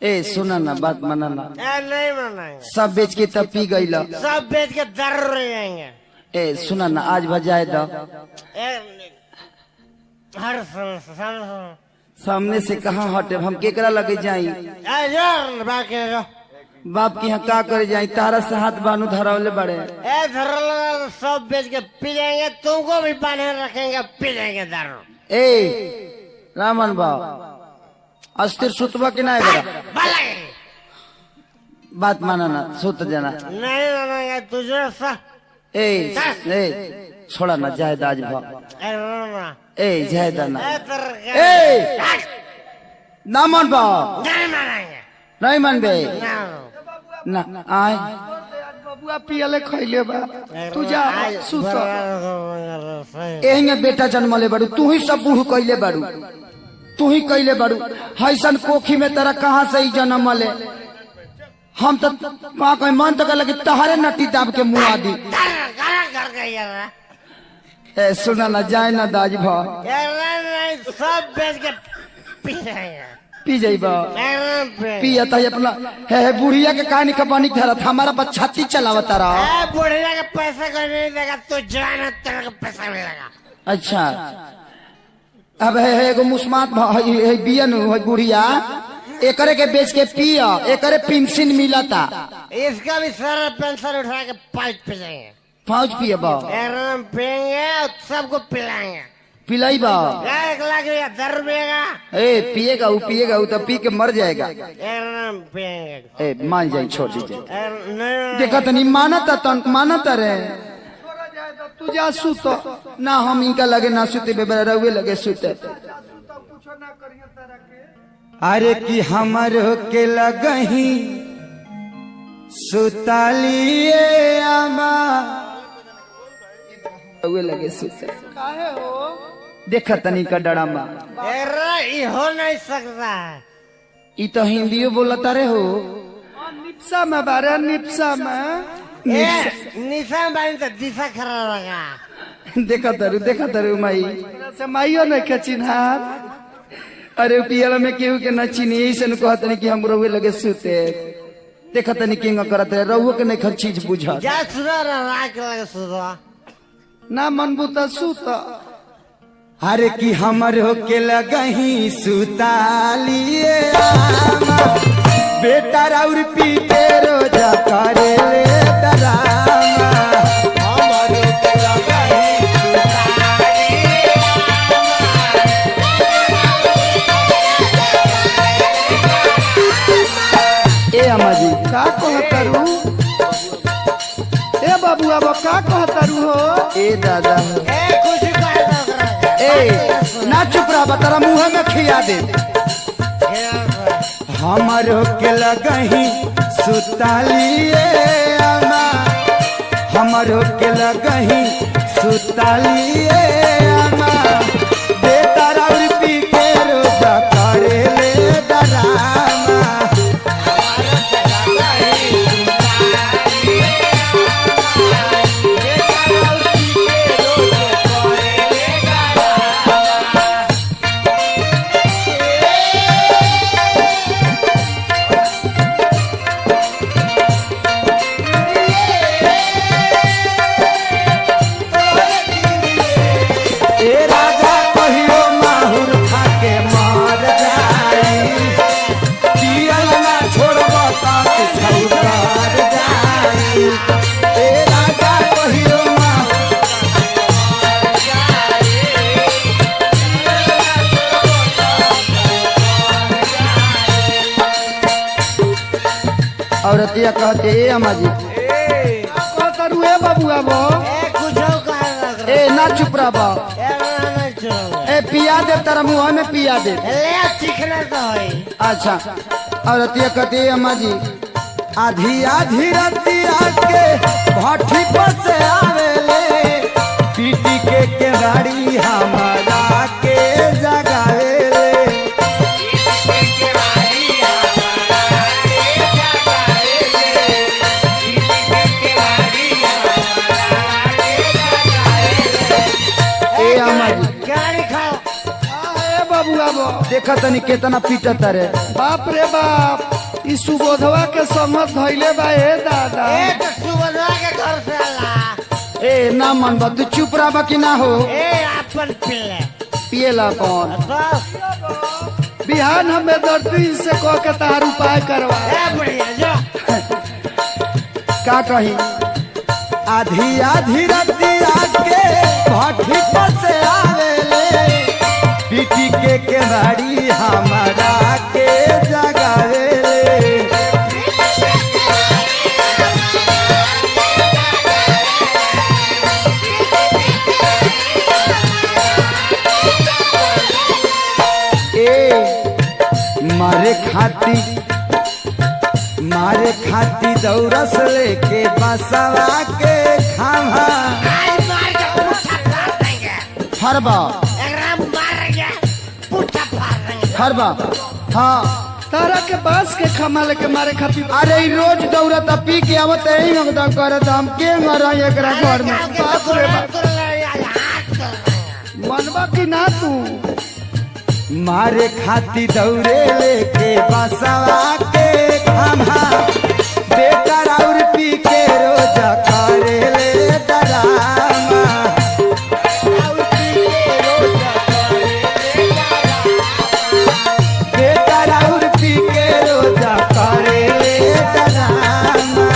ए सुना ना बात माना ना। नहीं मानेंगे। सब बेच के तब पी गई ला। सब बेच के दर रह जाएंगे। ए सुना ना आज बजाए दो। हर सामने से कहाँ हटे हम केकरा लगे जाई। बाप की यहाँ का करे जाई तारा से हाथ बानू धरावले बड़े। धरल सब बेच के पी जाएंगे तुमको भी बांधे रखेंगे पी जाएंगे दारू। ए रामन बाब अस्थिर सुतवा के ना बात माना ना सुत जाना। नहीं मानेंगे तुझे ए छोड़ा ना जायद आज भाव ए जायद ना ए ना मन भाव नहीं मानेंगे नहीं मन बे ना आय बबुआ पियले खइले बा तू जा सुत। एहिंगे बेटा जन्मले बड़ू तू ही सब बूढ़ कइले बड़ू तू ही कइले बड़ू हैसन कोखी में तेरा कहाँ से ही जन्म ले। हम तो कहीं मन तो लगे तहारे नटी दाब के मुँह दी। ए सुना ना जाए ना दाज भाव सब बेच के पी जाएंगे पी जाइबा पिया था अपना है बुढ़िया के कहानी खपानी धरत हमारा बच्चा छाती चलावता रहा। बुढ़िया के पैसा कोई नहीं देगा तो जाना तेरे को पैसा मिलेगा। अच्छा अब है एगो मुस्मात है बियन है बुढ़िया एकरे के बेच के पिया एकरे पेंशन मिला था। इसका भी सारा पेंशन उठा के पाइप पे जाएंगे पाँच पिया बा पियेंगे और सबको पिलाएंगे पिलाई बा 1 लाख रुपया 10 रुपये का। ए पिएगा वो तो पी के मर जाएगा। पियेंगे ए मान जाए छोड़ दीजिए नहीं देखा तो नहीं मानता रे तू जा सुत। ना हम इनका लगे ना सुते बेबरा रहुए लगे सुते। अरे कि हमरो के लगही सुतालिए आमा रहुए लगे सुते काहे हो देखा तनी का डरामा ये हो नहीं सकता है। ई तो हिंदियो बोलता रे हो निप्सा में बारे निप्सा में निशान बानी तो दिशा खराब लगा। देखा तरु माई से माइयो नहीं के चिन्हार। अरे पियला में केहू के न चिनी ऐसे न कहत नहीं कि हम रहुए लगे सुते देखा तनी किंग करत रहे रहुए के नहीं चीज बुझा जा सुधा राख लगे सुधा ना मनबू तो सुत। अरे कि हमर हो के लगही सुतालिए आमा बेटा राउर पीते रोजा करे ले डरामा हमर हो के लगही सुतालिए ए अम्मा जी का कहतरू ए बाबुआ बा का कहतरू हो ए दादा कुछ ए ना चुप रहा बतरा मुँह में खिया दे। हमारो के लगही सुतालिए आमा हमारो के लगही सुतालिए आमा बेटा राउर पी के रोजा करे ले डरामा औरतिया कहते ए अम्मा जी कहतरू ए बाबुआ बा कुछ ए ना चुप रहा बा ए पिया दे तेरा मुँह में पिया दे चिकना तो है। अच्छा औरतिया कहते ए अम्मा जी आधी आधी रतिया के भाठी पर से आवेले पीटी के गाड़ी हमारा के जगावेले देखा तनी केतना पीटता रे बाप रे बाप ई सुबोधवा के समझ धैले बा ए दादा। ए तो सुबोधवा के घर से आला। ए ना मन बा, तू चुप रहा कि ना हो। ए अपन पिले पिएला कौन? बस बिहान हमें दर्दी से कह के तार उपाय करवा। ए बढ़िया जो का कही आधी आधी रतिया के भट्टी पर से आवेले पीटी के केवाड़ी हमारा के जगावेले। मारे खाती दौरस लेके बसवा के खामा आज मार के पुट्ठा फाड़ देंगे। फरबा एकरा मारेंगे पुट्ठा फाड़ देंगे। फरबा। हाँ तारा के बांस के खमा लेके मारे खातिर। अरे ई रोज दौड़त पी के आवत यही नगदा करत हम के मरा एकरा घर में। बाप रे बाप। मनवा की ना तू मारे खाती दौड़े लेके बसवा के खामा बेकार और पी के रोज करे ले डरामा। बेकार और पी के रोज करे ले डरामा।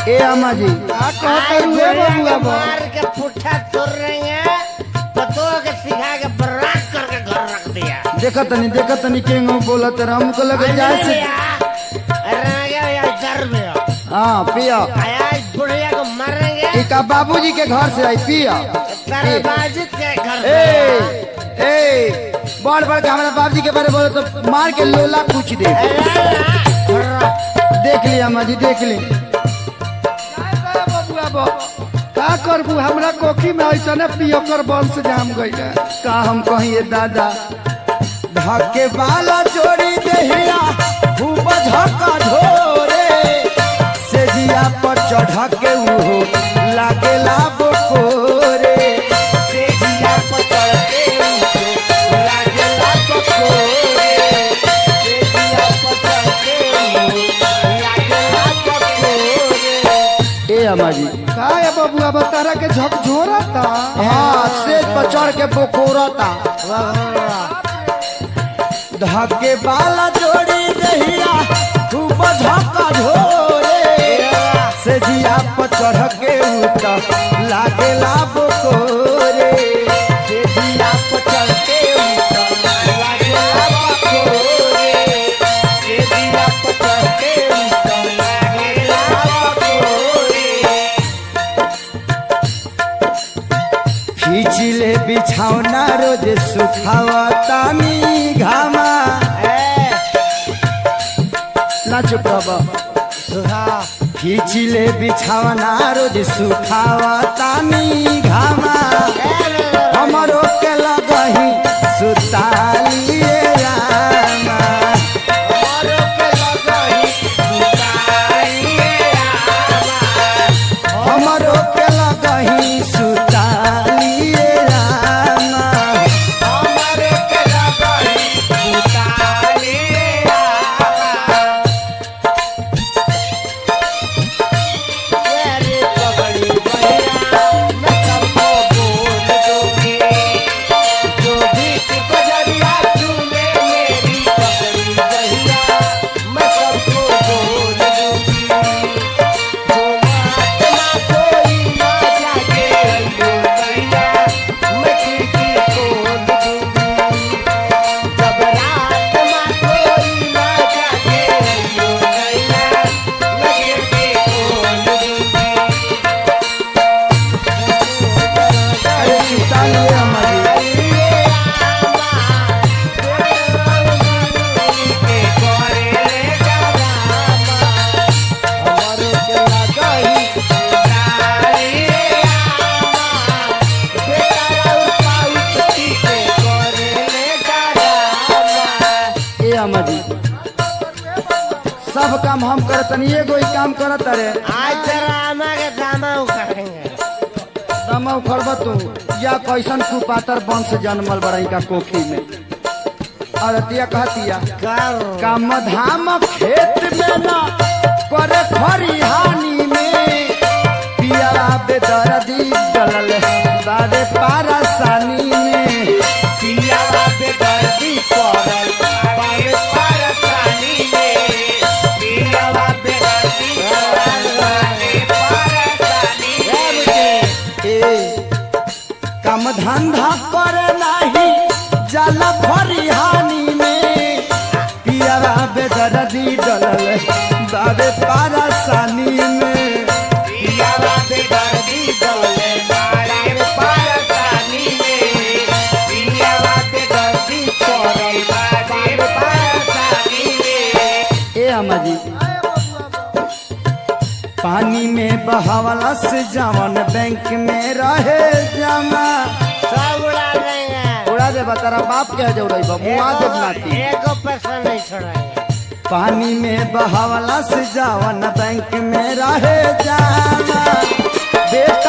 ए अम्मा जी का कहते हुए बबुआ बा। मार के पुट्ठा तोड़ रहे हैं पतो के सिखा के बर्बाद करके घर रख दिया। देखत नहीं के बोलत रहा हमको लगे जाए से। हाँ पिया आज बुढ़िया को मारेंगे। का बाबूजी के घर से आई पिया तरबाजित के घर ए बड़ बड़ के हमारे बाबूजी के बारे बोले तो मार के लोला पूछ दे। देख ली अम्मा जी देख ली। बबुआ बा का करबू हमरा कोखी में ऐसा पियकर बंश जाम गई। का हम कहिए दादा धके वाला जोड़ी देहिया खूब झका ढोरे से जिया पर चढ़ के वो लागेला बकोरे। से जिया पर चढ़ के वो लागेला बकोरे। से जिया पर चढ़ के वो लागेला बकोरे। ए अम्मा जी का है बबुआ बा तारा के झकझोरा था। हाँ सेज पर चढ़ के बोकोरता धके वाला जोड़ी दहिया खूब झका झोरे से जिया पर चढ़ के उता लागेला बकोरे। से जिया पर चढ़ के उता लागेला बकोरे। से जिया पर चढ़ के उता लागेला बकोरे। खींचले बिछौना रोज सुखावतानी घामा ना चुप रह। खींचले बिछौना रोज सुखावतानी घामा हमरो के लगही सुताली रामा। हमरो के लगही सुताली रामा। हमरो के लगही सुताली रामा। हमरो के लगही सुताली रामा। तेरी पगड़ी भैया मैं सबको बोल दूंगी। जो भी गुजरिया तूने मेरी पगड़ी भैया मैं सबको बोल दूंगी। जो महात्मा कोई ना जाने काम हम करतनी एगो ही काम करत रे आज तेरा आमा के दामा उखाड़ेंगे। दमा उखड़ब तू या कैसन कुपातर वंश जन्मल बड़ई का कोखी में। अरतिया कहतिया कर काम धाम खेत में ना करे खरिहानी में पियारा बेदर्दी डलल बारे पारसानी में पियावा बेदर्दी पड़ल बारे पारसानी में पियावा बेदर्दी पड़ल बारे पारसानी में। ए काम धंधा करे नाही जाला खरिहानी में पियारा बेदर्दी डलल बारे पारसानी में पियावा बेदर्दी डोले बारे पारसानी में पियावा बेदर्दी पड़ल बारे पारसानी में। ए अम्मा जी पानी में बहावला से जवन बैंक में रहे जमा सब उड़ा देंगे। उड़ा दे तारा बाप कह दे उड़ाई मुआ दे नाती एको पैसा नहीं छोड़ेंगे। पानी में बहावला से जवन बैंक में रहे जमा बेच